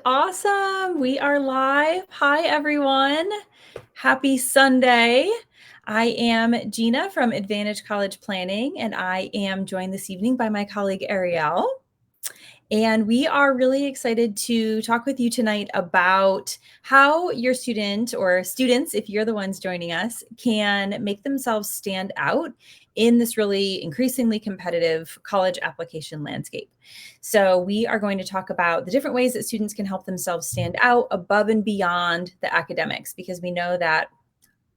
Awesome. We are live. Hi, everyone. Happy Sunday. I am Gina from Advantage College Planning, and I am joined this evening by my colleague Ariel. And we are really excited to talk with you tonight about how your student or students, if you're the ones joining us, can make themselves stand out in this really increasingly competitive college application landscape. So we are going to talk about the different ways that students can help themselves stand out above and beyond the academics, because we know that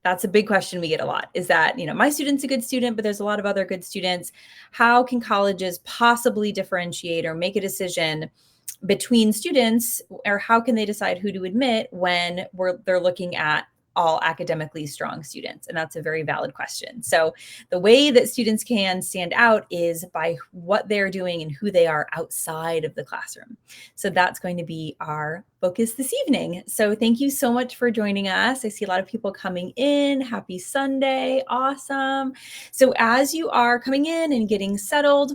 that's a big question we get a lot, is that, my student's a good student, but there's a lot of other good students. How can colleges possibly differentiate or make a decision between students, or how can they decide who to admit when they're looking at all academically strong students? And that's a very valid question. So the way that students can stand out is by what they're doing and who they are outside of the classroom. So that's going to be our focus this evening. So thank you so much for joining us. I see a lot of people coming in. Happy Sunday. Awesome. So as you are coming in and getting settled,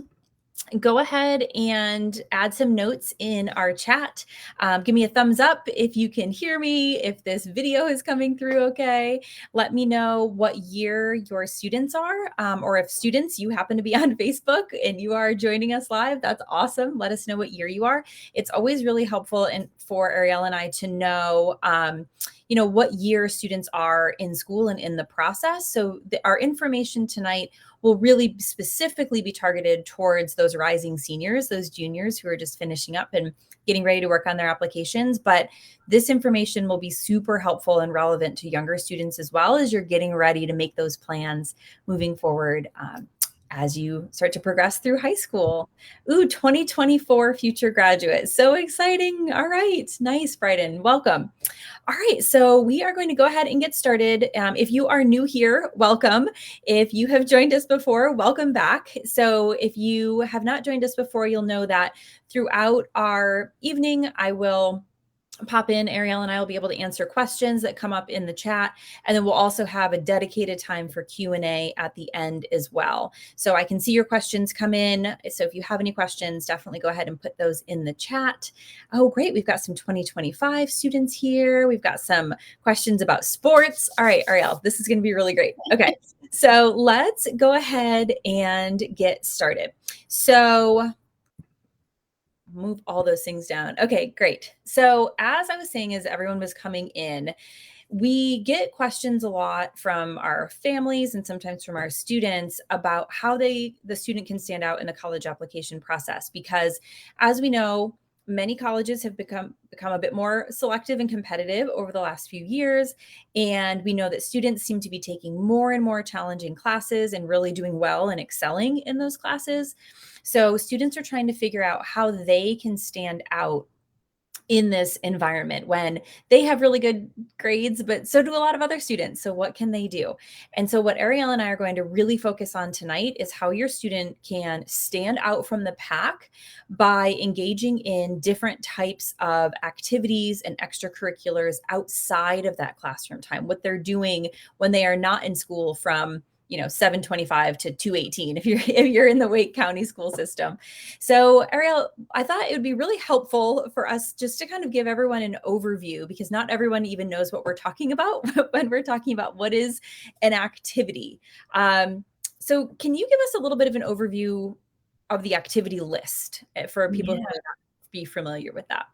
go ahead and add some notes in our chat. Give me a thumbs up if you can hear me, if this video is coming through okay. Let me know what year your students are, or if students, you happen to be on Facebook and you are joining us live, that's awesome. Let us know what year you are. It's always really helpful for Ariel and I to know what year students are in school and in the process. So our information tonight will really specifically be targeted towards those rising seniors, those juniors who are just finishing up and getting ready to work on their applications. But this information will be super helpful and relevant to younger students as well, as you're getting ready to make those plans moving forward as you start to progress through high school. Ooh, 2024 future graduates. So exciting. All right. Nice, Bryden. Welcome. All right, so we are going to go ahead and get started. If you are new here, welcome. If you have joined us before, welcome back. So if you have not joined us before, you'll know that throughout our evening, I will pop in. Ariel and I will be able to answer questions that come up in the chat. And then we'll also have a dedicated time for Q&A at the end as well. So I can see your questions come in. So if you have any questions, definitely go ahead and put those in the chat. Oh, great. We've got some 2025 students here. We've got some questions about sports. All right, Ariel, this is going to be really great. Okay. So let's go ahead and get started. So move all those things down. Okay, great. So as I was saying, as everyone was coming in, we get questions a lot from our families and sometimes from our students about how the student can stand out in the college application process. Because as we know, many colleges have become a bit more selective and competitive over the last few years. And we know that students seem to be taking more and more challenging classes and really doing well and excelling in those classes. So students are trying to figure out how they can stand out in this environment when they have really good grades, but so do a lot of other students. So what can they do? And so what Ariel and I are going to really focus on tonight is how your student can stand out from the pack by engaging in different types of activities and extracurriculars outside of that classroom time, what they're doing when they are not in school from 7:25 to 2:18 if you're in the Wake County school system. So Ariel, I thought it would be really helpful for us just to kind of give everyone an overview, because not everyone even knows what we're talking about when we're talking about what is an activity. So can you give us a little bit of an overview of the activity list for people who may not be familiar with that?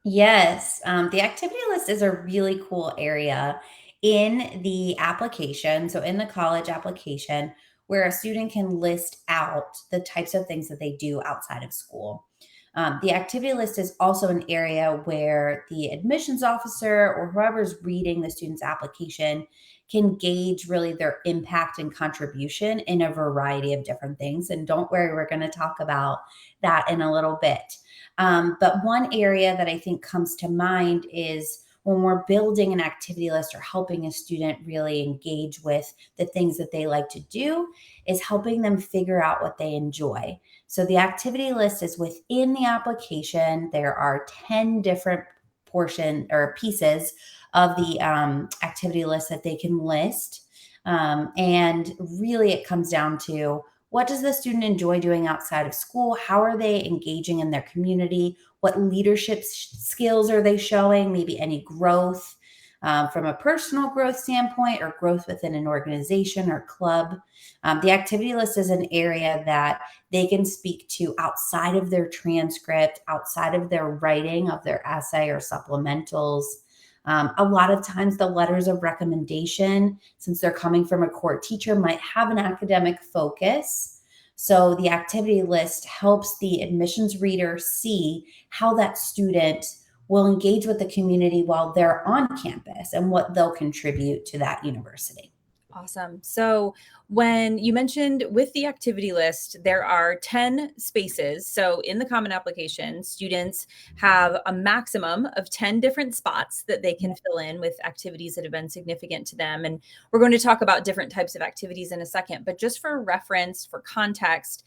Yes, the activity list is a really cool area in the application. So, in the college application, where a student can list out the types of things that they do outside of school. The activity list is also an area where the admissions officer or whoever's reading the student's application can gauge really their impact and contribution in a variety of different things. And don't worry, we're going to talk about that in a little bit. But one area that I think comes to mind is when we're building an activity list or helping a student really engage with the things that they like to do, is helping them figure out what they enjoy. So the activity list is within the application. There are 10 different portion or pieces of the activity list that they can list. And really it comes down to What does the student enjoy doing outside of school? How are they engaging in their community? What leadership skills are they showing? Maybe any growth from a personal growth standpoint or growth within an organization or club. The activity list is an area that they can speak to outside of their transcript, outside of their writing of their essay or supplementals. A lot of times, the letters of recommendation, since they're coming from a core teacher, might have an academic focus. So the activity list helps the admissions reader see how that student will engage with the community while they're on campus and what they'll contribute to that university. Awesome. So when you mentioned with the activity list, there are 10 spaces. So in the Common Application, students have a maximum of 10 different spots that they can fill in with activities that have been significant to them. And we're going to talk about different types of activities in a second, but just for reference, for context,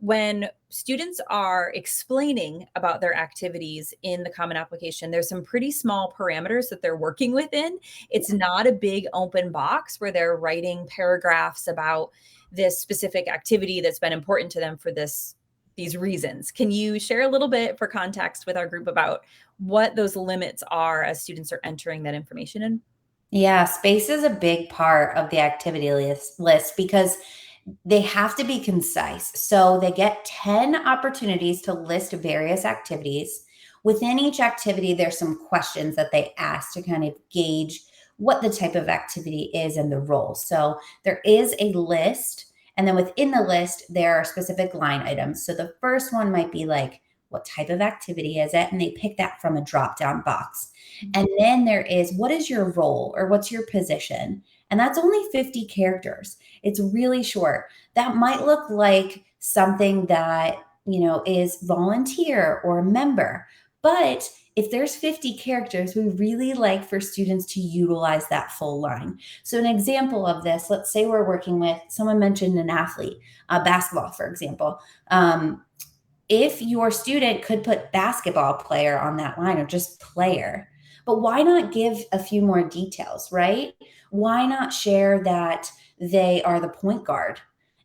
when students are explaining about their activities in the Common Application, there's some pretty small parameters that they're working within. It's not a big open box where they're writing paragraphs about this specific activity that's been important to them for these reasons. Can you share a little bit for context with our group about what those limits are as students are entering that information in? Yeah, space is a big part of the activity list because they have to be concise. So they get 10 opportunities to list various activities. Within each activity, there's some questions that they ask to kind of gauge what the type of activity is and the role. So there is a list, and then within the list, there are specific line items. So the first one might be like, what type of activity is it? And they pick that from a drop down box. And then there is, what is your role or what's your position? And that's only 50 characters. It's really short. That might look like something that, is volunteer or member. But if there's 50 characters, we really like for students to utilize that full line. So an example of this, let's say we're working with, someone mentioned an athlete, basketball, for example. If your student could put basketball player on that line or just player, but why not give a few more details, right? Why not share that they are the point guard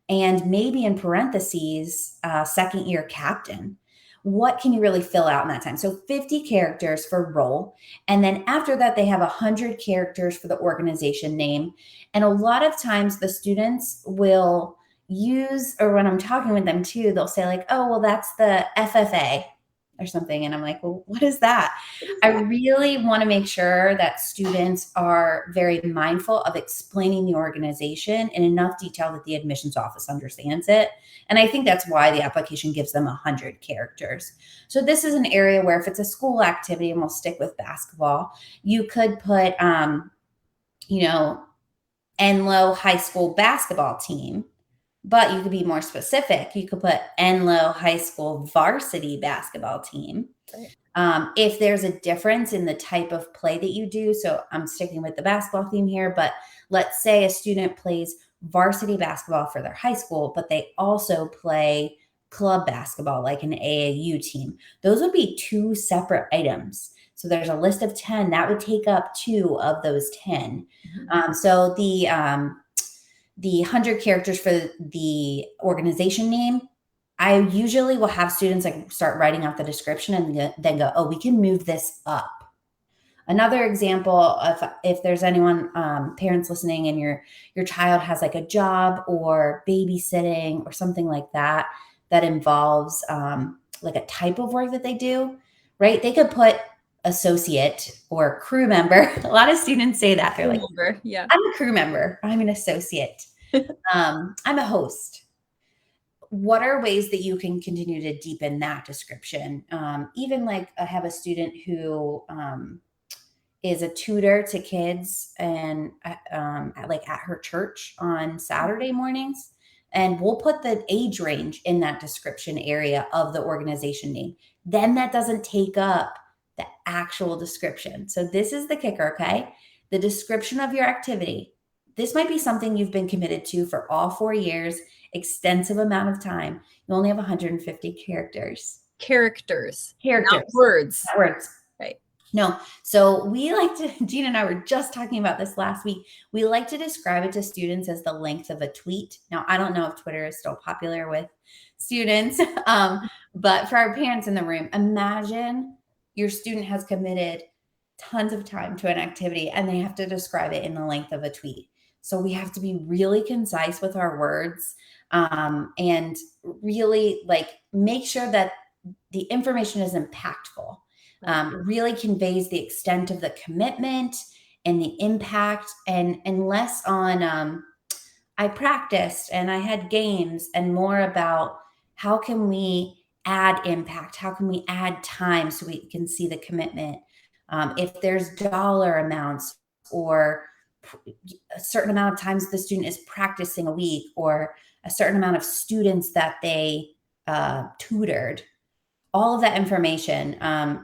and maybe in parentheses, second year captain? What can you really fill out in that time? So 50 characters for role. And then after that, they have 100 characters for the organization name. And a lot of times the students will use, or when I'm talking with them too, they'll say like, oh, well, that's the FFA or something. And I'm like, well, what is that? I really want to make sure that students are very mindful of explaining the organization in enough detail that the admissions office understands it. And I think that's why the application gives them 100 characters. So this is an area where if it's a school activity, and we'll stick with basketball, you could put, Enloe High School basketball team. But you could be more specific. You could put Enloe High School varsity basketball team. Right. If there's a difference in the type of play that you do, so I'm sticking with the basketball theme here, but let's say a student plays varsity basketball for their high school, but they also play club basketball like an AAU team. Those would be two separate items. So there's a list of 10 that would take up 2 of those 10. So the 100 characters for the organization name, I usually will have students like start writing out the description and then go, oh, we can move this up. Another example, if there's anyone, parents listening, and your child has like a job or babysitting or something like that involves like a type of work that they do, right? They could put associate or crew member. A lot of students say that. They're like, Yeah. I'm a crew member. I'm an associate. I'm a host. What are ways that you can continue to deepen that description? Even like I have a student who is a tutor to kids and at her church on Saturday mornings. And we'll put the age range in that description area of the organization name. Then that doesn't take up the actual description. So this is the kicker, okay? The description of your activity. This might be something you've been committed to for all 4 years, extensive amount of time. You only have 150 characters. Characters. Characters. Not words. Not words. Right. No. So we like to, Gina and I were just talking about this last week. We like to describe it to students as the length of a tweet. Now, I don't know if Twitter is still popular with students, but for our parents in the room, imagine your student has committed tons of time to an activity and they have to describe it in the length of a tweet. So we have to be really concise with our words, and really like make sure that the information is impactful, really conveys the extent of the commitment and the impact, and less on I practiced and I had games, and more about how can we add impact, how can we add time so we can see the commitment. If there's dollar amounts, or a certain amount of times the student is practicing a week, or a certain amount of students that they tutored, all of that information.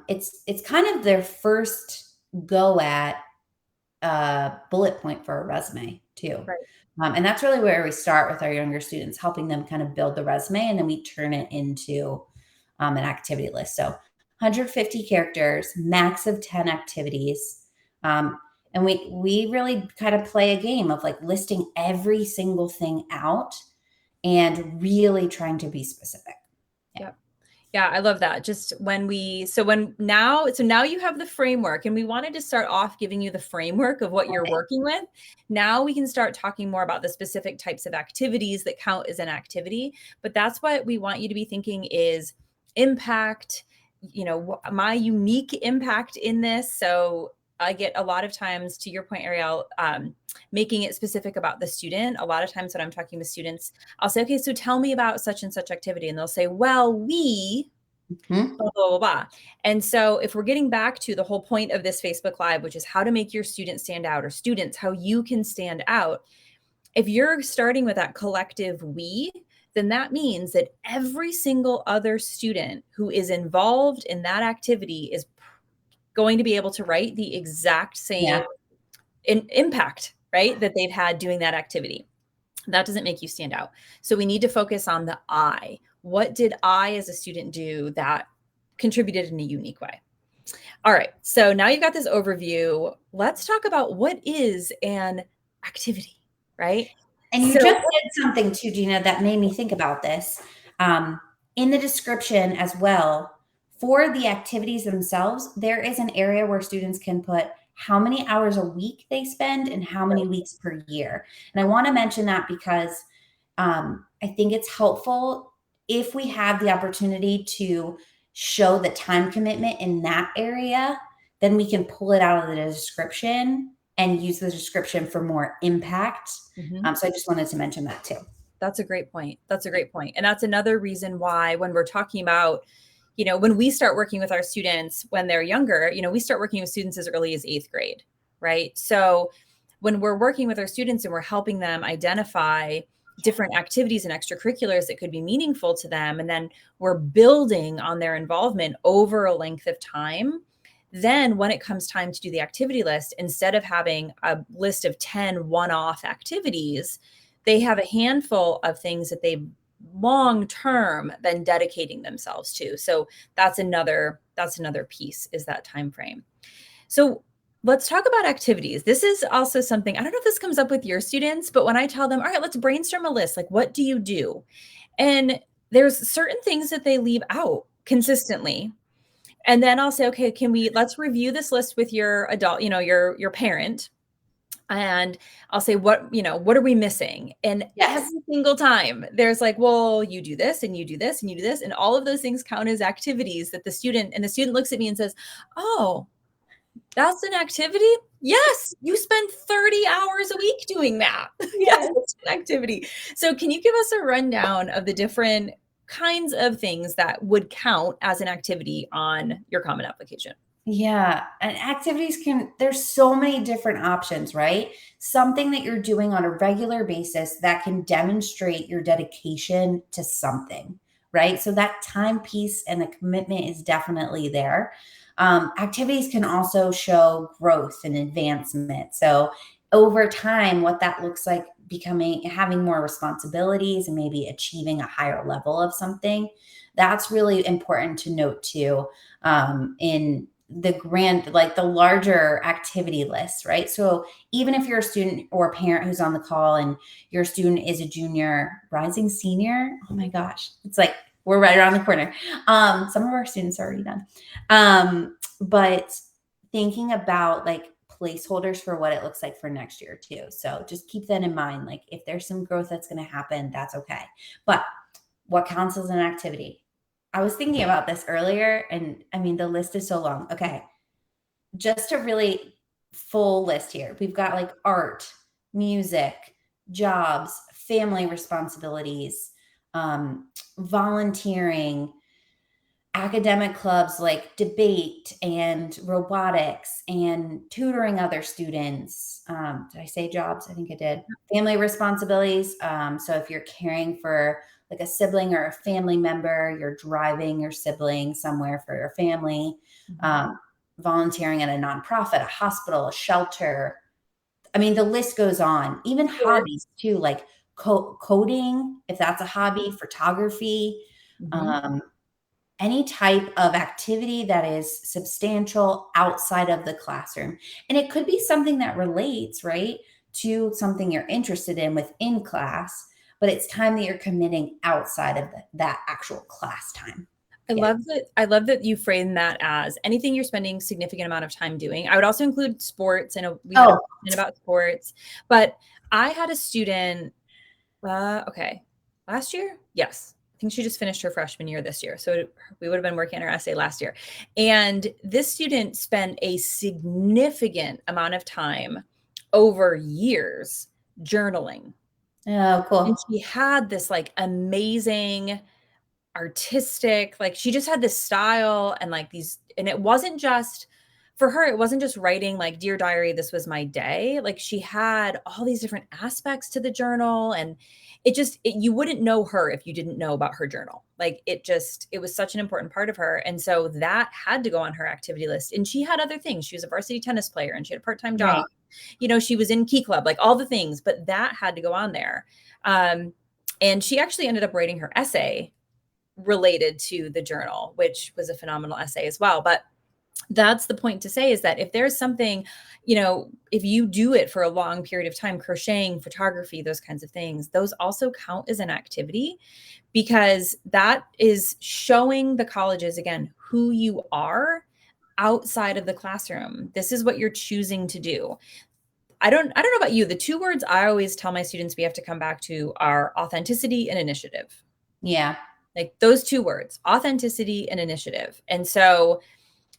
It's kind of their first go at bullet point for a resume too. Right. And that's really where we start with our younger students, helping them kind of build the resume, and then we turn it into an activity list. So 150 characters, max of 10 activities. And we really kind of play a game of like listing every single thing out and really trying to be specific. Yeah. Yeah, I love that. Just now you have the framework, and we wanted to start off giving you the framework of what you're working with. Now we can start talking more about the specific types of activities that count as an activity. But that's what we want you to be thinking is impact, my unique impact in this. So I get a lot of times, to your point, Ariel, making it specific about the student. A lot of times when I'm talking with students, I'll say, okay, so tell me about such and such activity. And they'll say, well, we blah, blah, blah, blah. And so if we're getting back to the whole point of this Facebook Live, which is how to make your students stand out, or students, how you can stand out. If you're starting with that collective we, then that means that every single other student who is involved in that activity is going to be able to write the exact same impact, right, that they've had doing that activity. That doesn't make you stand out. So we need to focus on the I. What did I as a student do that contributed in a unique way? All right. So now you've got this overview. Let's talk about what is an activity, right? And you just said something too, Gina, that made me think about this. In the description as well, for the activities themselves, there is an area where students can put how many hours a week they spend and how many weeks per year. And I want to mention that because I think it's helpful if we have the opportunity to show the time commitment in that area, then we can pull it out of the description and use the description for more impact. So I just wanted to mention that too. That's a great point. That's a great point. And that's another reason why when we're talking about, when we start working with our students when they're younger, we start working with students as early as 8th grade, right? So when we're working with our students and we're helping them identify different activities and extracurriculars that could be meaningful to them, and then we're building on their involvement over a length of time, then when it comes time to do the activity list, instead of having a list of 10 one-off activities, they have a handful of things that they've long-term been dedicating themselves to. So that's another piece, is that time frame. So let's talk about activities. This is also something, I don't know if this comes up with your students, but when I tell them, all right, let's brainstorm a list, like what do you do? And there's certain things that they leave out consistently. And then I'll say, okay, let's review this list with your adult, your parent. And I'll say, what are we missing? And every single time there's like, well, you do this and you do this and you do this. And all of those things count as activities that the student looks at me and says, oh, that's an activity? Yes, you spend 30 hours a week doing that. Yes, it's an activity. So can you give us a rundown of the different kinds of things that would count as an activity on your Common Application? Yeah, and activities there's so many different options, right? Something that you're doing on a regular basis that can demonstrate your dedication to something, right? So that time piece and the commitment is definitely there. Activities can also show growth and advancement. So over time, what that looks like having more responsibilities and maybe achieving a higher level of something, that's really important to note too, in the grand, like the larger activity list, right? So even if you're a student or a parent who's on the call and your student is a junior, rising senior, oh my gosh, it's like we're right around the corner. Some of our students are already done. But thinking about like placeholders for what it looks like for next year too. So just keep that in mind. Like if there's some growth that's going to happen, that's okay. But what counts as an activity? I was thinking about this earlier, and I mean, the list is so long. Okay. Just a really full list here. We've got like art, music, jobs, family responsibilities, volunteering, academic clubs like debate and robotics and tutoring other students. Did I say jobs? I think I did. Family responsibilities. So if you're caring for like a sibling or a family member, you're driving your sibling somewhere for your family, volunteering at a nonprofit, a hospital, a shelter. I mean, the list goes on. Even hobbies too, like coding, if that's a hobby, photography, any type of activity that is substantial outside of the classroom. And it could be something that relates, right, to something you're interested in within class, but it's time that you're committing outside of that actual class time. I love that you frame that as anything you're spending significant amount of time doing. I would also include sports. I know we had a question about sports, but I had a student, last year? Yes. I think she just finished her freshman year this year. So we would have been working on her essay last year. And this student spent a significant amount of time over years journaling. Oh, cool. And she had this like amazing artistic, like she just had this style and like these, and it wasn't just for her, it wasn't just writing like dear diary, this was my day. Like she had all these different aspects to the journal, and you wouldn't know her if you didn't know about her journal. Like it was such an important part of her. And so that had to go on her activity list. And she had other things. She was a varsity tennis player and she had a part-time job. Right. She was in Key Club, like all the things, but that had to go on there. And she actually ended up writing her essay related to the journal, which was a phenomenal essay as well. But that's the point to say, is that if there's something, if you do it for a long period of time, crocheting, photography, those kinds of things, those also count as an activity, because that is showing the colleges, again, who you are outside of the classroom. This is what you're choosing to do. I don't know about you. The two words I always tell my students we have to come back to are authenticity and initiative. Yeah. Like those two words, authenticity and initiative. And so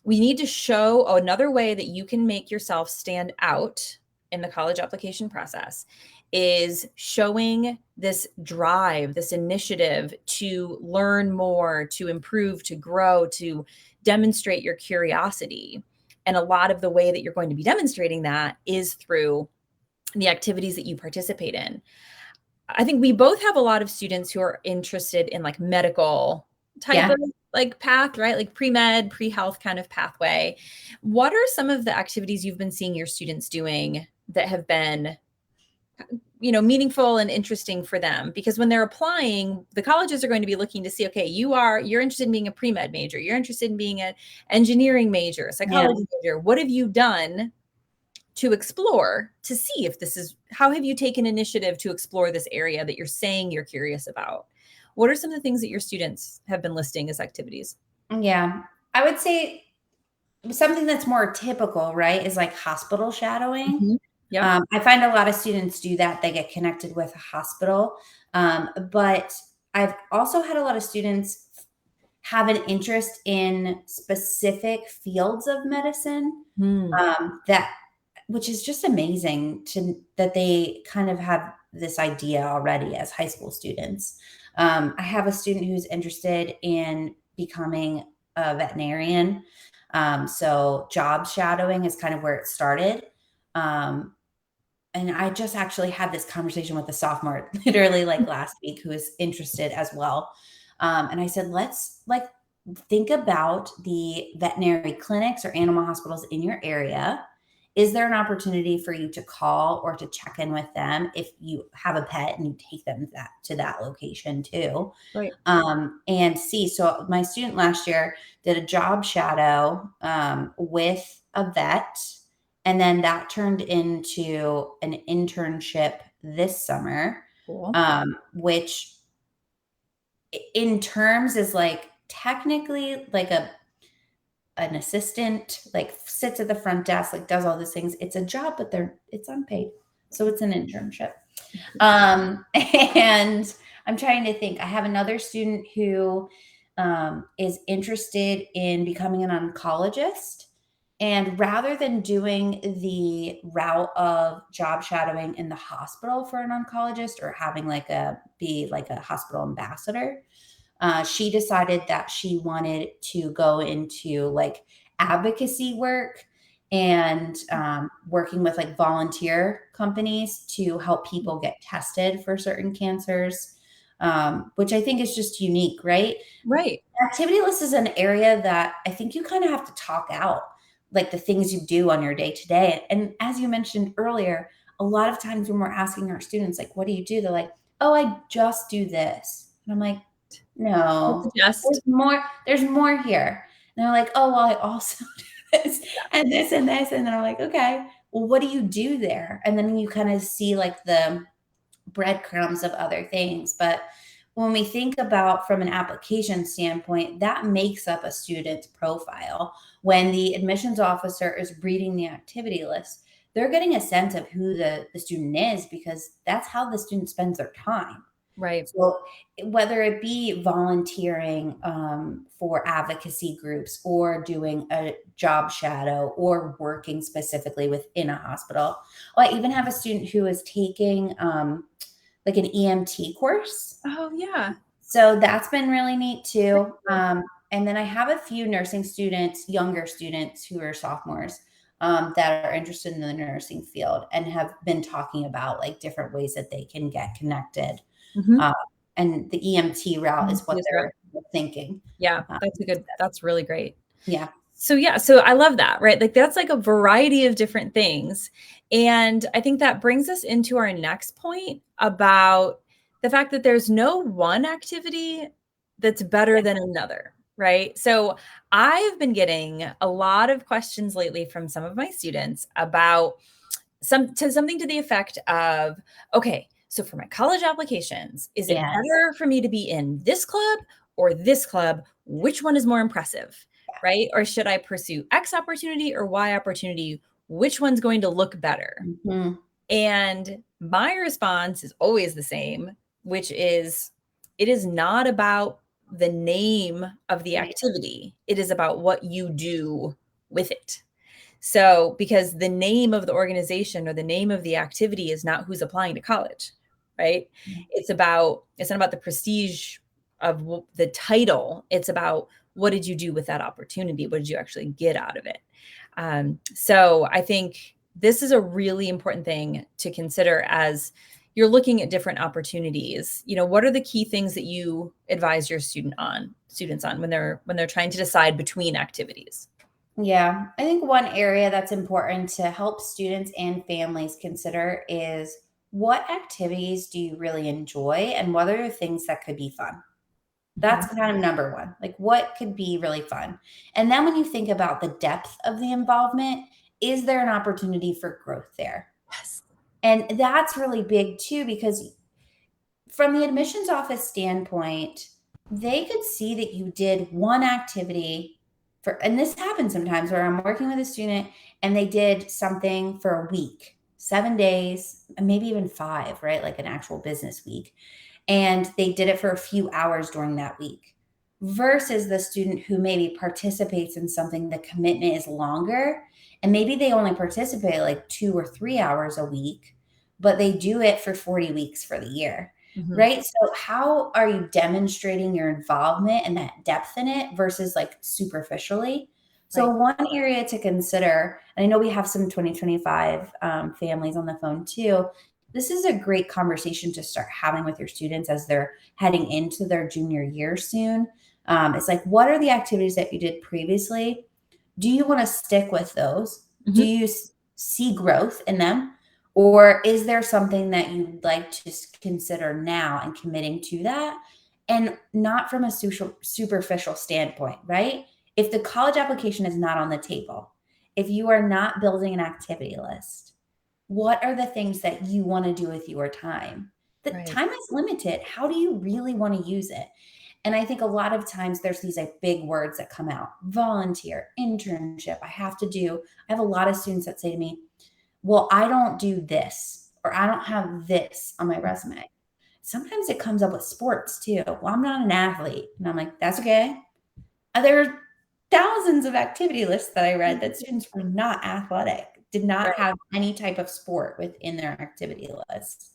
we need to show another way that you can make yourself stand out in the college application process is showing this drive, this initiative to learn more, to improve, to grow, to demonstrate your curiosity. And a lot of the way that you're going to be demonstrating that is through the activities that you participate in. I think we both have a lot of students who are interested in like medical type of like path, right? Like pre-med, pre-health kind of pathway. What are some of the activities you've been seeing your students doing that have been, meaningful and interesting for them? Because when they're applying, the colleges are going to be looking to see, okay, you're interested in being a pre-med major, you're interested in being an engineering major, psychology major. What have you done to explore, to see if how have you taken initiative to explore this area that you're saying you're curious about? What are some of the things that your students have been listing as activities? Yeah, I would say something that's more typical, right, is like hospital shadowing. Yeah. I find a lot of students do that. They get connected with a hospital. But I've also had a lot of students have an interest in specific fields of medicine, which is just amazing that they kind of have this idea already as high school students. I have a student who's interested in becoming a veterinarian. So job shadowing is kind of where it started. And I just actually had this conversation with a sophomore literally like last week who is interested as well. And I said, let's like think about the veterinary clinics or animal hospitals in your area is there an opportunity for you to call or to check in with them if you have a pet and you take them to that location too? Right. And see. So my student last year did a job shadow with a vet, and then that turned into an internship this summer, Cool. which in terms is like technically like an assistant, like sits at the front desk, like does all these things. It's a job, but it's unpaid. So it's an internship. And I'm trying to think. I have another student who is interested in becoming an oncologist. And rather than doing the route of job shadowing in the hospital for an oncologist or having be like a hospital ambassador, she decided that she wanted to go into like advocacy work and working with like volunteer companies to help people get tested for certain cancers, which I think is just unique, right? Right. Activity list is an area that I think you kind of have to talk out, like the things you do on your day to day. And as you mentioned earlier, a lot of times when we're asking our students, like, what do you do? They're like, oh, I just do this. And I'm like, no, Just there's more here. And they're like, oh, well, I also do this and this and this. And then I'm like, okay, well, what do you do there? And then you kind of see like the breadcrumbs of other things. But when we think about from an application standpoint, that makes up a student's profile. When the admissions officer is reading the activity list, they're getting a sense of who the student is because that's how the student spends their time. right. So whether it be volunteering for advocacy groups or doing a job shadow or working specifically within a hospital, I even have a student who is taking like an EMT course. Oh yeah. So that's been really neat too. And then I have a few nursing students, younger students who are sophomores, that are interested in the nursing field and have been talking about like different ways that they can get connected. Mhm. Uh, and the EMT route is what Yes, they're thinking. yeah, Uh, that's really great. yeah. So yeah, so I love that, right? Like that's like a variety of different things. And I think that brings us into our next point about the fact that there's no one activity that's better than another, right? So I've been getting a lot of questions lately from some of my students about something to the effect of, okay, so for my college applications, is it Yes. better for me to be in this club or this club? Which one is more impressive, right? Or should I pursue X opportunity or Y opportunity? Which one's going to look better? Mhm. And my response is always the same, which is it is not about the name of the Right. activity. It is about what you do with it. So, because the name of the organization or the name of the activity is not who's applying to college, right? It's not about the prestige of the title. It's about what did you do with that opportunity? What did you actually get out of it? So I think this is a really important thing to consider as you're looking at different opportunities. You know, what are the key things that you advise your students on when they're trying to decide between activities? Yeah, I think one area that's important to help students and families consider is what activities do you really enjoy and what are the things that could be fun? Mhm. That's kind of number one. Like, what could be really fun? And then when you think about the depth of the involvement, is there an opportunity for growth there? Yes. And that's really big too, because from the admissions office standpoint, they could see that you did one activity and this happens sometimes where I'm working with a student and they did something for a week, 7 days, and maybe even five, right? Like an actual business week. And they did it for a few hours during that week versus the student who maybe participates in something, the commitment is longer. And maybe they only participate like 2 or 3 hours a week, but they do it for 40 weeks for the year. Mhm. Right. So, how are you demonstrating your involvement and that depth in it versus like superficially? So, Right. one area to consider, and I know we have some 2025 families on the phone too. This is a great conversation to start having with your students as they're heading into their junior year soon. It's like, what are the activities that you did previously? Do you want to stick with those? Do Mhm. you see growth in them? Or is there something that you'd like to consider now and committing to that? And not from a superficial standpoint, right? If the college application is not on the table, if you are not building an activity list, what are the things that you want to do with your time? The Right. time is limited. How do you really want to use it? And I think a lot of times there's these like big words that come out: volunteer, internship. I have a lot of students that say to me, well, I don't do this, or I don't have this on my resume. Sometimes it comes up with sports too. Well, I'm not an athlete. And I'm like, that's okay. There are thousands of activity lists that I read that students were not athletic, did not Right. have any type of sport within their activity list.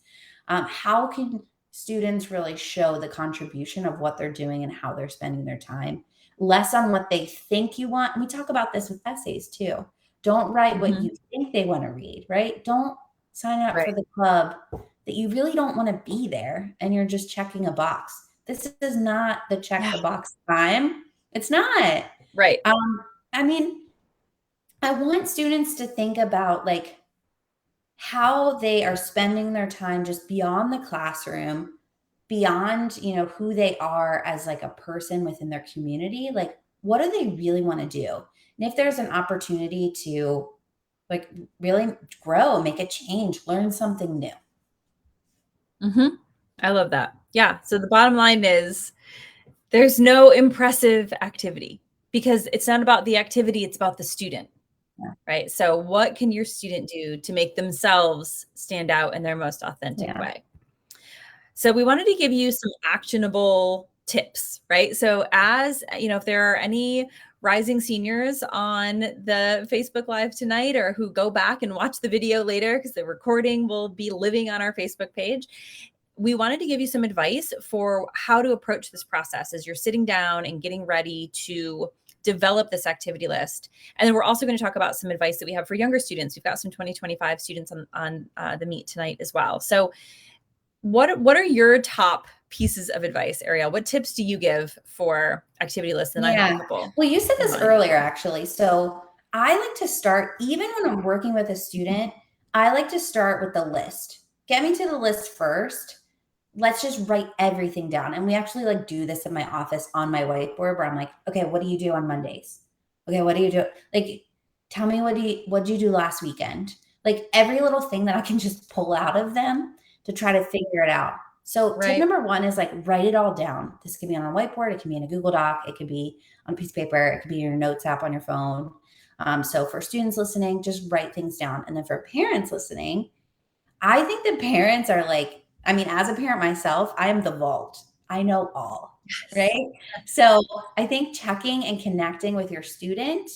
How can students really show the contribution of what they're doing and how they're spending their time? Less on what they think you want. And we talk about this with essays too. Don't write what Mhm. you think they want to read, right? Don't sign up for Right. the club that you really don't want to be there and you're just checking a box. This is not the check Yeah. the box time. It's not. Right. I mean, I want students to think about like how they are spending their time just beyond the classroom, beyond, who they are as like a person within their community. Like, what do they really want to do? And if there's an opportunity to like really grow, make a change, learn something new. Mhm. I love that. Yeah. So the bottom line is there's no impressive activity because it's not about the activity, it's about the student, Yeah. right? So what can your student do to make themselves stand out in their most authentic Yeah. way? So we wanted to give you some actionable tips, right? So as, if there are any rising seniors on the Facebook Live tonight or who go back and watch the video later because the recording will be living on our Facebook page, we wanted to give you some advice for how to approach this process as you're sitting down and getting ready to develop this activity list. And then we're also going to talk about some advice that we have for younger students. We've got some 2025 students on the meet tonight as well. So what are your top pieces of advice, Ariel? What tips do you give for activity lists? And I have a Yeah. couple Well, you said in this mind. earlier, actually. So I like to start, even when I'm working with a student, I like to start with the list. Get me to the list first. Let's just write everything down. And we actually like do this in my office on my whiteboard where I'm like, okay, what do you do on Mondays? Okay, what do you do? Like, tell me what did you do last weekend? Like every little thing that I can just pull out of them to try to figure it out. So tip Right. number one is like write it all down. This can be on a whiteboard, it can be in a Google Doc, it could be on a piece of paper, it could be in your notes app on your phone. So for students listening, just write things down. And then for parents listening, I think the parents are like, I mean, as a parent myself, I am the vault. I know all, Yes. right? So I think checking and connecting with your student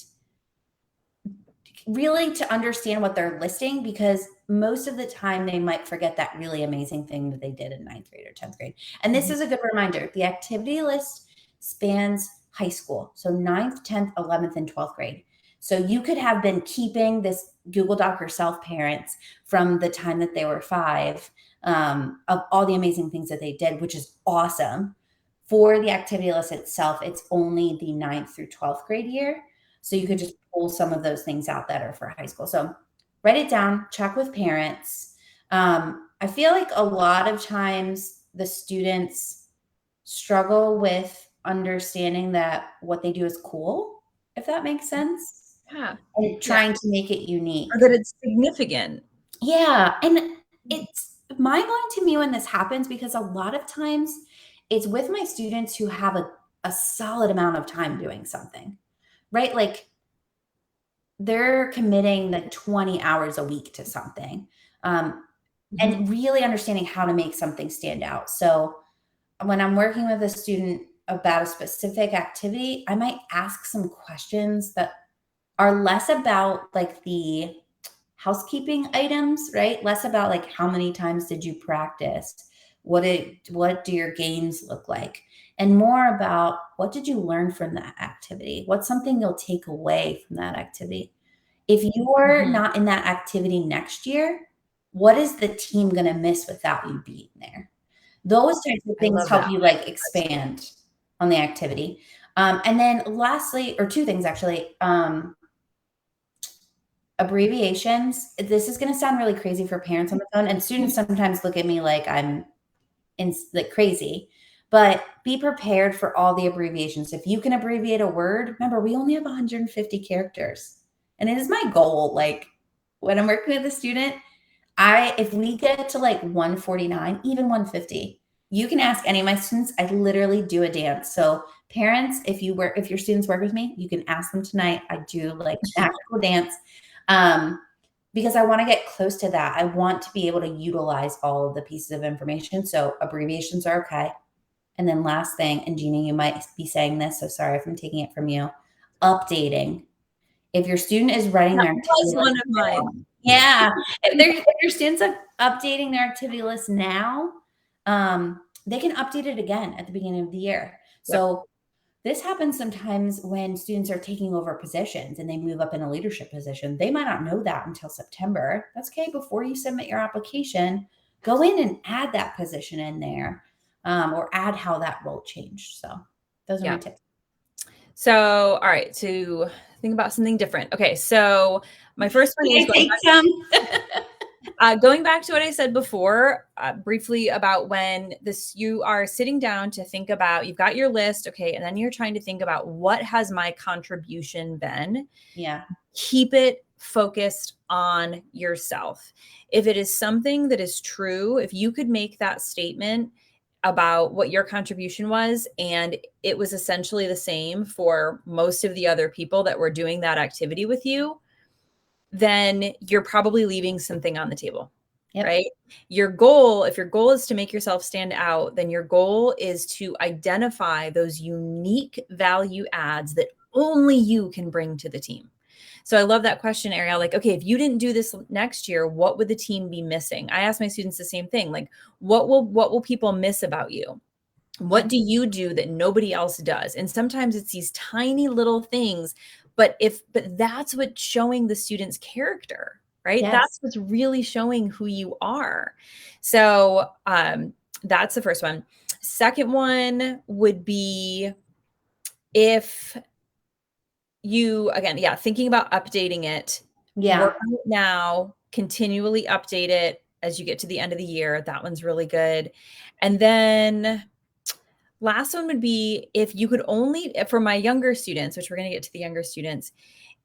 really to understand what they're listing, because most of the time they might forget that really amazing thing that they did in ninth grade or 10th grade. And this Mhm. is a good reminder. The activity list spans high school. So ninth, 10th, 11th, and 12th grade. So you could have been keeping this Google Doc yourself, parents, from the time that they were 5, of all the amazing things that they did, which is awesome. For the activity list itself, it's only the ninth through 12th grade year. So you could just pull some of those things out that are for high school. So write it down, check with parents. I feel like a lot of times the students struggle with understanding that what they do is cool, if that makes sense, Yeah. and Yeah. trying to make it unique. Or that it's significant. Yeah, and it's mind-blowing to me when this happens, because a lot of times it's with my students who have a solid amount of time doing something, right? Like they're committing like 20 hours a week to something, Mhm. and really understanding how to make something stand out. So when I'm working with a student about a specific activity, I might ask some questions that are less about like the housekeeping items, right? Less about like how many times did you practice? What do your games look like? And more about what did you learn from that activity? What's something you'll take away from that activity? If you're Mhm. not in that activity next year, what is the team going to miss without you being there? Those types of I things love help that. you like expand on the activity. And then lastly, or two things actually, Abbreviations, this is going to sound really crazy for parents on the phone, and students sometimes look at me like I'm like crazy, but be prepared for all the abbreviations. If you can abbreviate a word, remember we only have 150 characters. And it is my goal, like when I'm working with a student, if we get to like 149, even 150, you can ask any of my students. I literally do a dance. So parents, if your students work with me, you can ask them tonight. I do like an actual dance. Um, because I want to get close to that. I want to be able to utilize all of the pieces of information. So abbreviations are okay. And then last thing, and Gina, you might be saying this, so sorry if I'm taking it from you, updating. If your student is writing That their was activity one list, of mine. yeah, if your students are updating their activity list now, they can update it again at the beginning of the year. Yep. So this happens sometimes when students are taking over positions and they move up in a leadership position. They might not know that until September. That's okay. Before you submit your application, go in and add that position in there, or add how that role changed. So those are my tips. So, all right, to think about something different. Okay, so my first one is going back to what I said before, briefly about when you are sitting down to think about, you've got your list, okay, and then you're trying to think about what has my contribution been. Yeah. Keep it focused on yourself. If it is something that is true, if you could make that statement about what your contribution was, and it was essentially the same for most of the other people that were doing that activity with you, then you're probably leaving something on the table. Yep. Right? If your goal is to make yourself stand out, then your goal is to identify those unique value adds that only you can bring to the team. So I love that question, Ariel. Like, okay, if you didn't do this next year, what would the team be missing? I ask my students the same thing. Like, what will people miss about you? What do you do that nobody else does? And sometimes it's these tiny little things, but that's what's showing the student's character, right? Yes. That's what's really showing who you are. So that's the first one. Second one would be if you, again, thinking about updating it. Yeah. Work on it now, continually update it as you get to the end of the year. That one's really good. And then last one would be if you could only, for my younger students, which we're going to get to the younger students,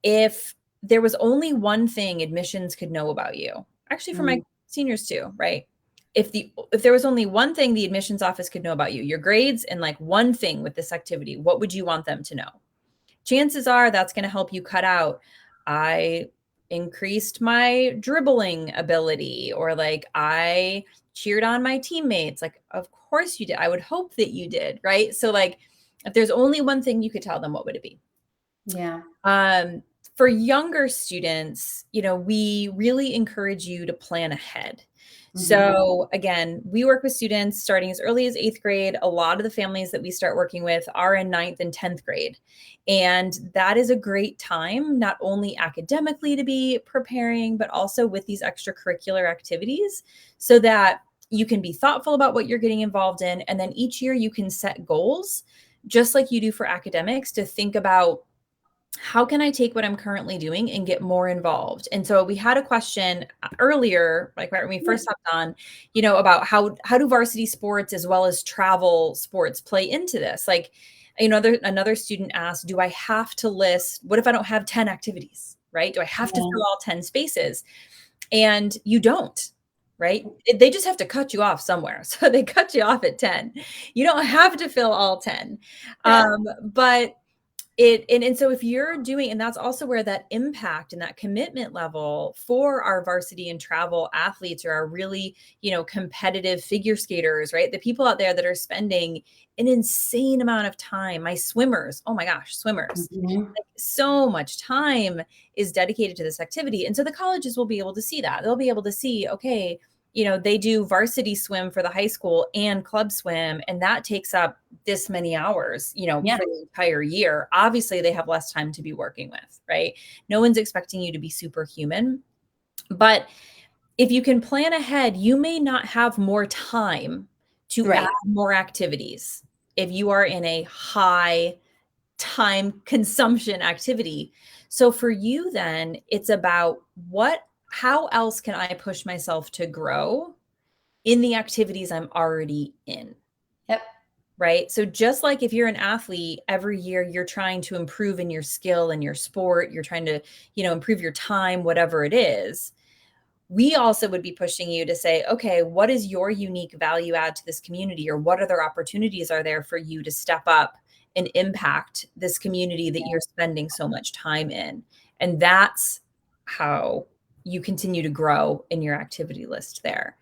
if there was only one thing admissions could know about you, actually for my seniors too, right? If there was only one thing the admissions office could know about you, your grades and like one thing with this activity, what would you want them to know? Chances are that's going to help you cut out, I increased my dribbling ability, or like I cheered on my teammates. Like, of course you did. I would hope that you did, right? So like if there's only one thing you could tell them, what would it be? Yeah. For younger students, we really encourage you to plan ahead. So again, we work with students starting as early as 8th grade. A lot of the families that we start working with are in 9th and 10th grade. And that is a great time, not only academically to be preparing, but also with these extracurricular activities so that you can be thoughtful about what you're getting involved in. And then each year you can set goals, just like you do for academics, to think about, how can I take what I'm currently doing and get more involved? And so we had a question earlier, like right when we first hopped on, about how do varsity sports as well as travel sports play into this? Like, another student asked, do I have to list, what if I don't have 10 activities, right? Do I have to fill all 10 spaces? And you don't, right? They just have to cut you off somewhere. So they cut you off at 10. You don't have to fill all 10. But and so if you're doing, and that's also where that impact and that commitment level for our varsity and travel athletes, or our really, competitive figure skaters, right? The people out there that are spending an insane amount of time, my swimmers, oh my gosh, swimmers, like, so much time is dedicated to this activity. And so the colleges will be able to see that. They'll be able to see, okay, they do varsity swim for the high school and club swim, and that takes up this many hours, for the entire year. Obviously, they have less time to be working with, right? No one's expecting you to be superhuman. But if you can plan ahead, you may not have more time to add more activities if you are in a high time consumption activity. So for you then, it's about how else can I push myself to grow in the activities I'm already in? Yep. Right? So just like if you're an athlete, every year you're trying to improve in your skill in your sport, you're trying to, improve your time, whatever it is. We also would be pushing you to say, okay, what is your unique value add to this community, or what other opportunities are there for you to step up and impact this community that you're spending so much time in? And that's how you continue to grow in your activity list there.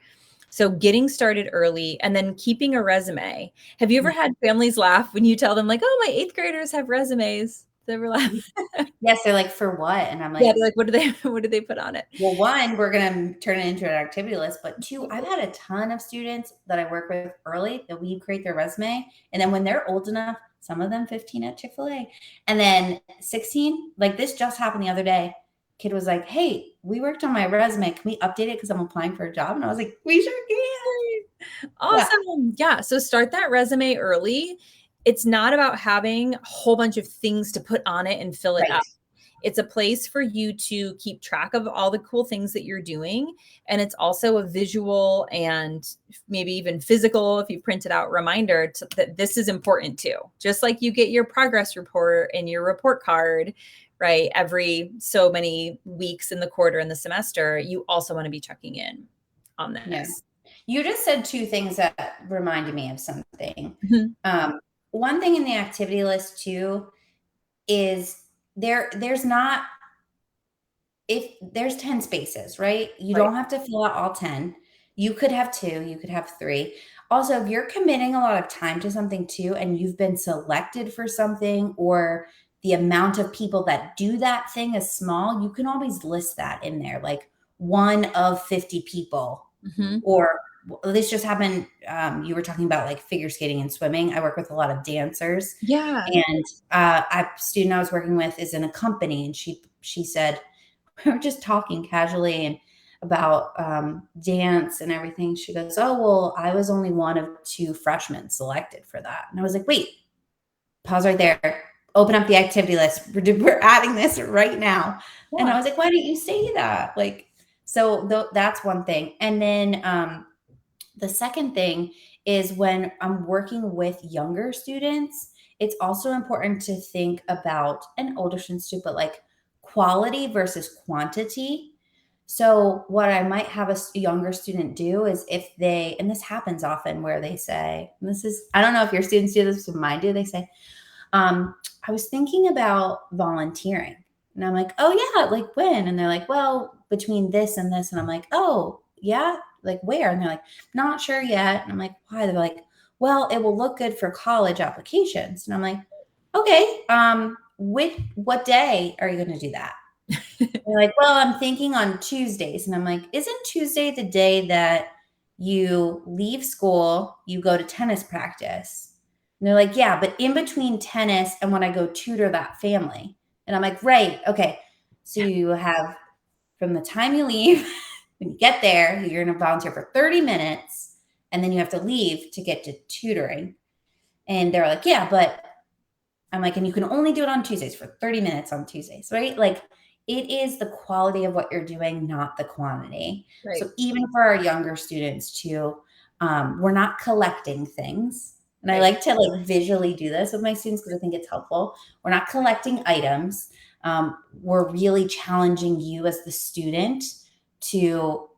So getting started early and then keeping a resume. Have you ever had families laugh when you tell them like, "Oh, my 8th graders have resumes?" They ever laugh? Yes, they're like, "For what?" And I'm Yeah, like, they're like, "What do they what do they put on it?" well, one, we're gonna turn it into an activity list, but two, I've had a ton of students that I work with early that we create their resume, and then when they're old enough, some of them 15 at Chick-fil-A, and then 16, like this just happened the other day. Kid was like, "Hey, we worked on my resume. Can we update it because I'm applying for a job?" And I was like, "We sure can." Yeah, Awesome. Yeah, so start that resume early. It's not about having a whole bunch of things to put on it and fill it right. up. It's a place for you to keep track of all the cool things that you're doing. And it's also a visual and maybe even physical, if you print it out, reminder that this is important too. Just like you get your progress report and your report card, right? Every so many weeks in the quarter and the semester, you also want to be checking in on Yeah. this. You just said two things that reminded me of something. Mhm. One thing in the activity list too is there's not if there's 10 spaces, right? You Right. don't have to fill out all 10. You could have two, you could have three. Also, if you're committing a lot of time to something too, and you've been selected for something, or the amount of people that do that thing is small, you can always list that in there, like one of 50 people. Mhm. Or this just happened. You were talking about like figure skating and swimming. I work with a lot of dancers, Yeah. and a student I was working with is in a company, and she said, we were just talking casually and about dance and everything. She goes, "Oh, well, I was only one of two freshmen selected for that." And I was like, "Wait, pause right there. Open up the activity list. We're adding this right now." And Yeah. I was like, "Why didn't you say that?" Like, so that's one thing. And then the second thing is when I'm working with younger students, it's also important to think about, and older students too, but like quality versus quantity. So, what I might have a younger student do is if they, and this happens often where they say, and this is, I don't know if your students do this, but mine do, they say, I was thinking about volunteering. And I'm like, "Oh, yeah, like when?" And they're like, "Well, between this and this." And I'm like, "Oh, yeah, like where?" And they're like, "Not sure yet." And I'm like, "Why?" They're like, "Well, it will look good for college applications." And I'm like, "Okay, what day are you going to do that?" They're like, "Well, I'm thinking on Tuesdays." And I'm like, "Isn't Tuesday the day that you leave school, you go to tennis practice?" And they're like, "Yeah, but in between tennis and when I go tutor that family." And I'm like, "Right. Okay. So you have from the time you leave, when you get there, you're going to volunteer for 30 minutes and then you have to leave to get to tutoring." And they're like, "Yeah, but," I'm like, "And you can only do it on Tuesdays for 30 minutes on Tuesdays," right? Like, it is the quality of what you're doing, not the quantity. Right. So even for our younger students too, we're not collecting things. And I Right. like to like visually do this with my students because I think it's helpful. We're not collecting items. We're really challenging you as the student to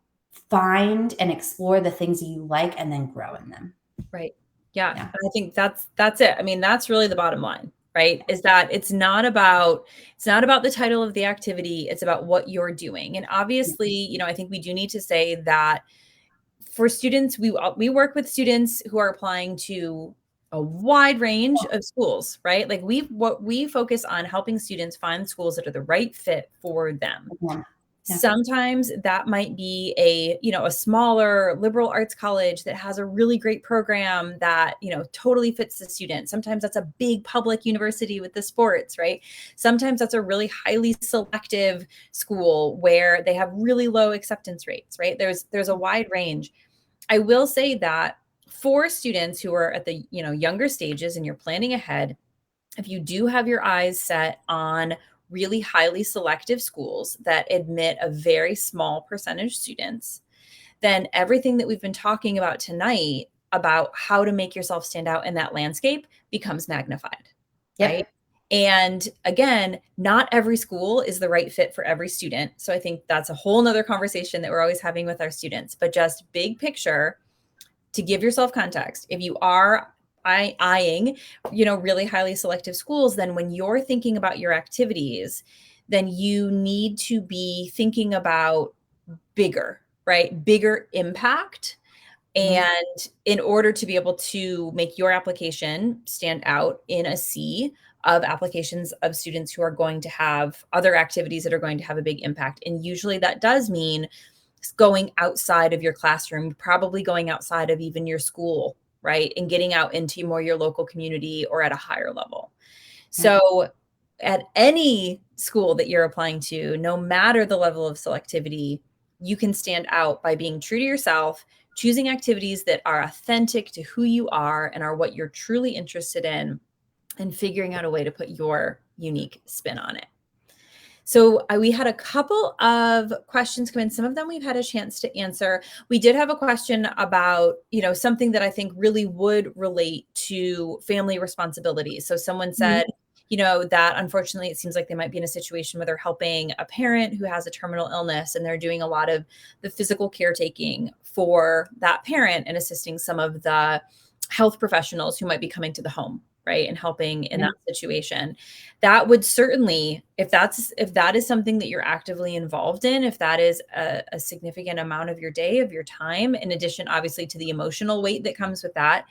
find and explore the things that you like and then grow in them. Right. Yeah. Yeah. And I think that's it. I mean, that's really the bottom line, right? Is that it's not about the title of the activity, it's about what you're doing. And obviously, I think we do need to say that for students, we work with students who are applying to a wide range of schools, right? Like what we focus on helping students find schools that are the right fit for them. Yeah. Yeah. Sometimes that might be a smaller liberal arts college that has a really great program that, totally fits the student. Sometimes that's a big public university with the sports, right? Sometimes that's a really highly selective school where they have really low acceptance rates, right? There's a wide range. I will say that for students who are at the, younger stages and you're planning ahead, if you do have your eyes set on really highly selective schools that admit a very small percentage of students, then everything that we've been talking about tonight about how to make yourself stand out in that landscape becomes magnified, right? Yep. And again, not every school is the right fit for every student. So I think that's a whole nother conversation that we're always having with our students. But just big picture, to give yourself context, if you are eyeing, really highly selective schools, then when you're thinking about your activities, then you need to be thinking about bigger, right? Bigger impact. Mhm. And in order to be able to make your application stand out in a sea of applications of students who are going to have other activities that are going to have a big impact. And usually that does mean going outside of your classroom, probably going outside of even your school, right? And getting out into more your local community or at a higher level. Yep. So at any school that you're applying to, no matter the level of selectivity, you can stand out by being true to yourself, choosing activities that are authentic to who you are and are what you're truly interested in, and figuring out a way to put your unique spin on it. So we had a couple of questions come in. Some of them we've had a chance to answer. We did have a question about, something that I think really would relate to family responsibilities. So someone Mhm. said, that unfortunately it seems like they might be in a situation where they're helping a parent who has a terminal illness and they're doing a lot of the physical caretaking for that parent and assisting some of the health professionals who might be coming to the home, right, and helping in Yeah. that situation. That would certainly, if that is something that you're actively involved in, if that is a significant amount of your day, of your time, in addition, obviously, to the emotional weight that comes with that,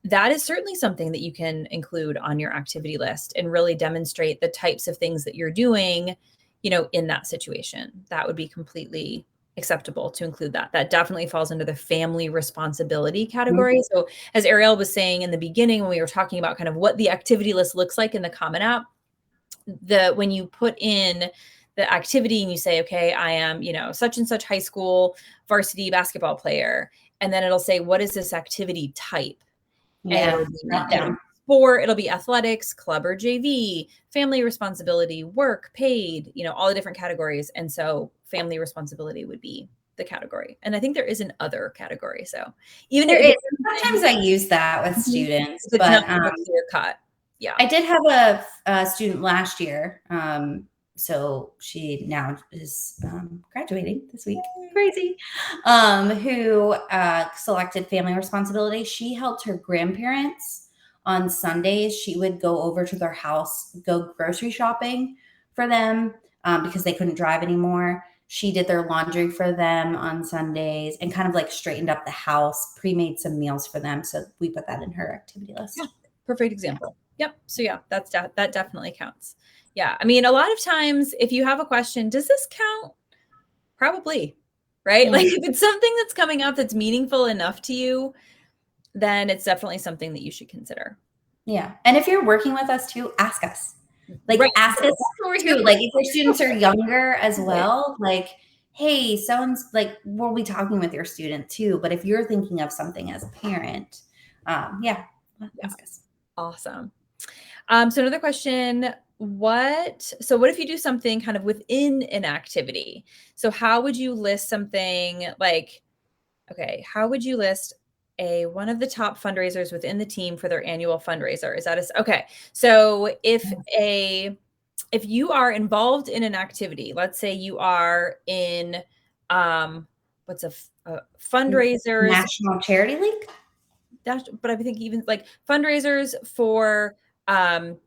that is certainly something that you can include on your activity list and really demonstrate the types of things that you're doing, in that situation. That would be completely acceptable to include that. That definitely falls under the family responsibility Mhm. category. So as Ariel was saying in the beginning, when we were talking about kind of what the activity list looks like in the Common App, when you put in the activity and you say, okay, I am, such and such high school varsity basketball player, and then it'll say, what is this activity type? And Yeah. it'll be, Drop down. sport, it'll be athletics, club or JV, family responsibility, work, paid, all the different categories. And so family responsibility would be the category. And I think there is an other category. So even There if is. it Sometimes I use that with Mhm. students, It's not but a clear cut. Yeah. I did have a student last year. So she now is graduating this week. Crazy. Who selected family responsibility. She helped her grandparents on Sundays. She would go over to their house, go grocery shopping for them because they couldn't drive anymore. She did their laundry for them on Sundays and kind of like straightened up the house, pre-made some meals for them. So we put that in her activity Yeah. list. Perfect example. Yep. So yeah, that definitely counts. Yeah. I mean, a lot of times if you have a question, does this count? Probably, right? Yeah. Like if it's something that's coming up that's meaningful enough to you, then it's definitely something that you should consider. Yeah. And if you're working with us too, ask us. Right. Like ask us That's what we're here too. for. Like if your students are younger as Right. well, like, hey, someone's like we'll be talking with your student too. But if you're thinking of something as a parent, yeah, Yeah. ask us. Awesome. So another question, what if you do something kind of within an activity? So how would you list something like, okay, how would you list one of the top fundraisers within the team for their annual fundraiser? Is that okay? So if you are involved in an activity, let's say you are in what's fundraisers, National Charity League? but I think even like fundraisers for um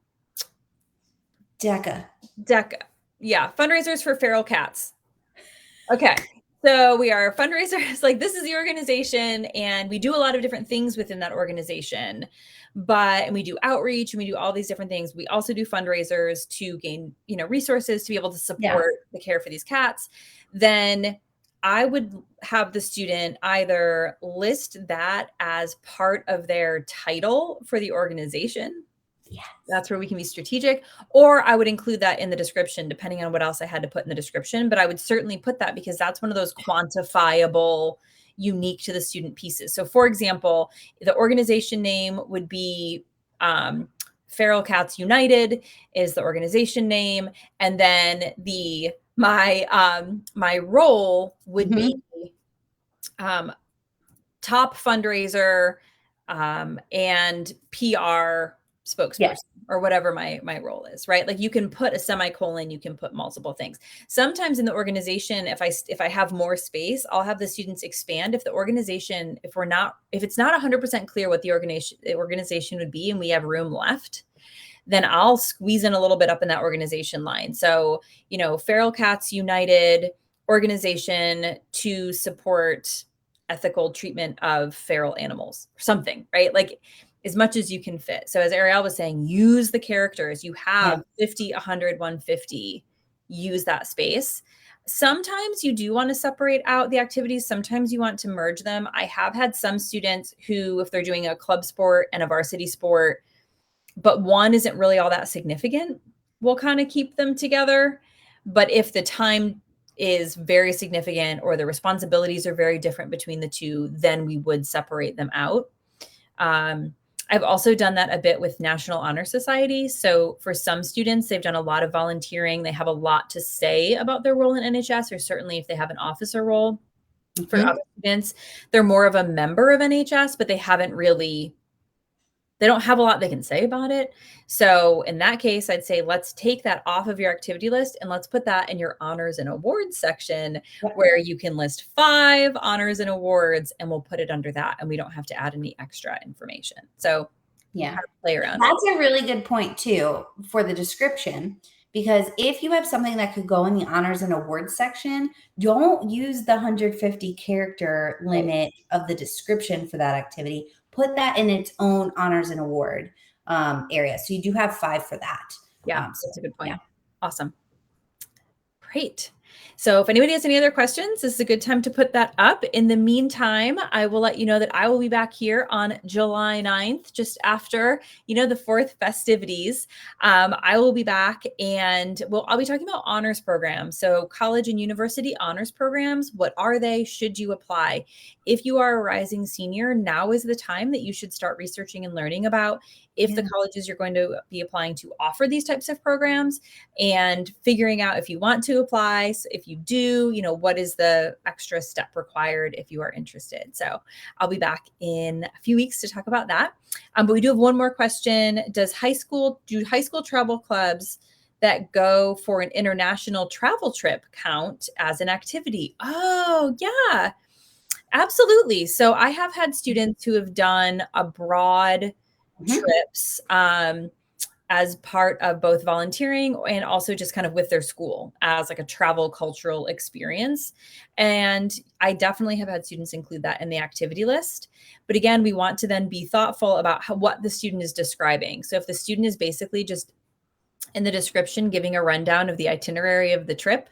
DECA. DECA. Yeah, fundraisers for feral cats. Okay. So we are fundraisers, like this is the organization, and we do a lot of different things within that organization. And we do outreach and we do all these different things. We also do fundraisers to gain, resources to be able to Yeah. support the care for these cats. Then I would have the student either list that as part of their title for the organization. Yes. That's where we can be strategic. Or I would include that in the description, depending on what else I had to put in the description. But I would certainly put that because that's one of those quantifiable, unique to the student pieces. So, for example, the organization name would be Feral Cats United is the organization name, and then my role would be um, top fundraiser and PR spokesperson or whatever my role is, right? Like you can put a semicolon, you can put multiple things. Sometimes in the organization, if I have more space, I'll have the students expand. If it's not 100% clear what the organization would be and we have room left, then I'll squeeze in a little bit up in that organization line. So, Feral Cats United organization to support ethical treatment of feral animals or something, right? Like as much as you can fit. So as Ariel was saying, use the characters. You have 50, 100, 150, use that space. Sometimes you do want to separate out the activities. Sometimes you want to merge them. I have had some students who, if they're doing a club sport and a varsity sport, but one isn't really all that significant, we'll kind of keep them together. But if the time is very significant or the responsibilities are very different between the two, then we would separate them out. I've also done that a bit with National Honor Society. So for some students, they've done a lot of volunteering. They have a lot to say about their role in NHS, or certainly if they have an officer role. For other students, they're more of a member of NHS, but they don't have a lot they can say about it. So in that case, I'd say, let's take that off of your activity list and let's put that in your honors and awards section where you can list 5 honors and awards, and we'll put it under that. And we don't have to add any extra information. So play around. That's a really good point too for the description, because if you have something that could go in the honors and awards section, don't use the 150 character limit of the description for that activity. Put that in its own honors and award area. So you do have 5 for that. Yeah, that's a good point. Yeah. Awesome. Great. So if anybody has any other questions, this is a good time to put that up. In the meantime, I will let you know that I will be back here on July 9th, just after, the 4th festivities. I will be back and I'll be talking about honors programs. So college and university honors programs, what are they? Should you apply? If you are a rising senior, now is the time that you should start researching and learning about if the colleges you're going to be applying to offer these types of programs, and figuring out if you want to apply. So if you do, what is the extra step required if you are interested? So I'll be back in a few weeks to talk about that. But we do have one more question. Do high school travel clubs that go for an international travel trip count as an activity? Oh, yeah, absolutely. So I have had students who have done abroad trips as part of both volunteering and also just kind of with their school as like a travel cultural experience. And I definitely have had students include that in the activity list. But again, we want to then be thoughtful about what the student is describing. So if the student is basically just in the description giving a rundown of the itinerary of the trip,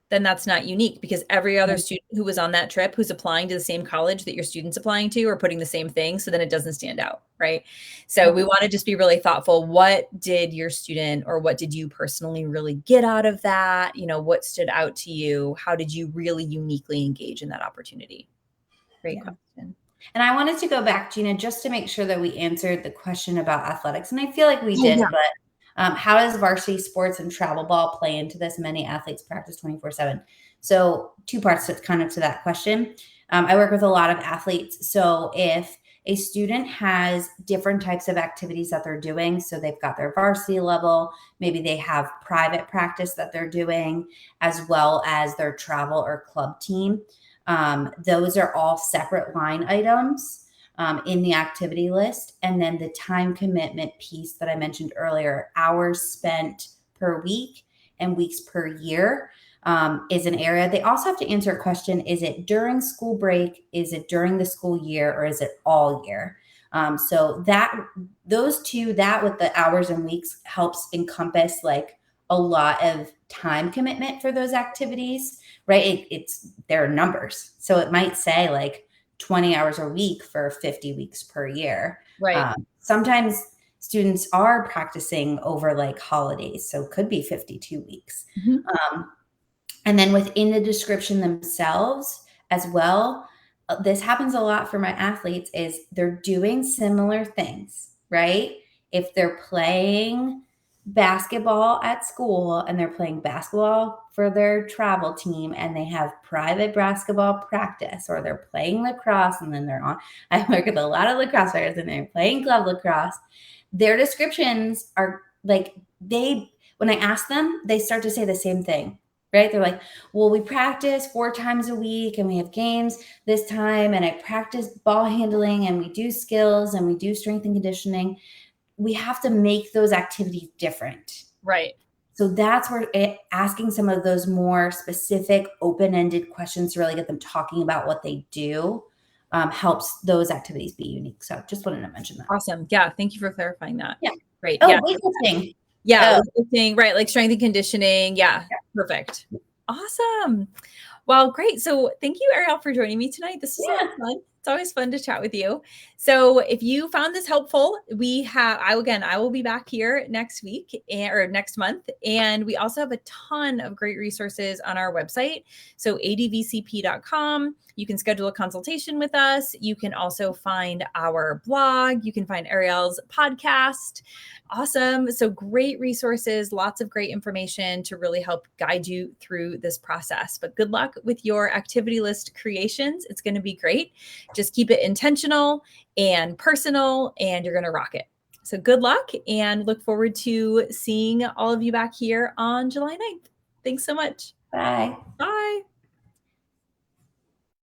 then that's not unique, because every other student who was on that trip who's applying to the same college that your student's applying to are putting the same thing. So then it doesn't stand out, right? So we want to just be really thoughtful. What did your student, or what did you personally really get out of that? What stood out to you? How did you really uniquely engage in that opportunity? Great question. And I wanted to go back, Gina, just to make sure that we answered the question about athletics. And I feel like we did, but how does varsity sports and travel ball play into this? Many athletes practice 24/7. So 2 parts to that question. I work with a lot of athletes. So if a student has different types of activities that they're doing, so they've got their varsity level, maybe they have private practice that they're doing, as well as their travel or club team. Those are all separate line items in the activity list. And then the time commitment piece that I mentioned earlier, hours spent per week and weeks per year, is an area. They also have to answer a question: is it during school break? Is it during the school year? Or is it all year? So those two, that with the hours and weeks, helps encompass like a lot of time commitment for those activities, right? There are numbers. So it might say like 20 hours a week for 50 weeks per year. Right. Sometimes students are practicing over like holidays, so it could be 52 weeks. And then within the description themselves as well, this happens a lot for my athletes, is they're doing similar things, right? if they're playing basketball at school and they're playing basketball for their travel team and they have private basketball practice, or they're playing lacrosse and then they're on, I work with a lot of lacrosse players and they're playing glove lacrosse, their descriptions are like, when I ask them, they start to say the same thing, right? They're like, well, we practice 4 times a week and we have games this time, and I practice ball handling and we do skills and we do strength and conditioning. We have to make those activities different. Right. So that's where asking some of those more specific, open-ended questions to really get them talking about what they do helps those activities be unique. So just wanted to mention that. Awesome. Yeah. Thank you for clarifying that. Yeah. Great. Oh, Yeah. weightlifting. Yeah. Oh. Weightlifting, right. Like strength and conditioning. Yeah. Perfect. Awesome. Well, great. So thank you, Ariel, for joining me tonight. This was a lot of fun. It's always fun to chat with you. So if you found this helpful, I will be back here next week or next month. And we also have a ton of great resources on our website. So advcp.com. You can schedule a consultation with us. You can also find our blog. You can find Ariel's podcast. Awesome. So great resources, lots of great information to really help guide you through this process. But good luck with your activity list creations. It's going to be great. Just keep it intentional and personal, and you're going to rock it. So good luck, and look forward to seeing all of you back here on July 9th. Thanks so much. Bye. Bye.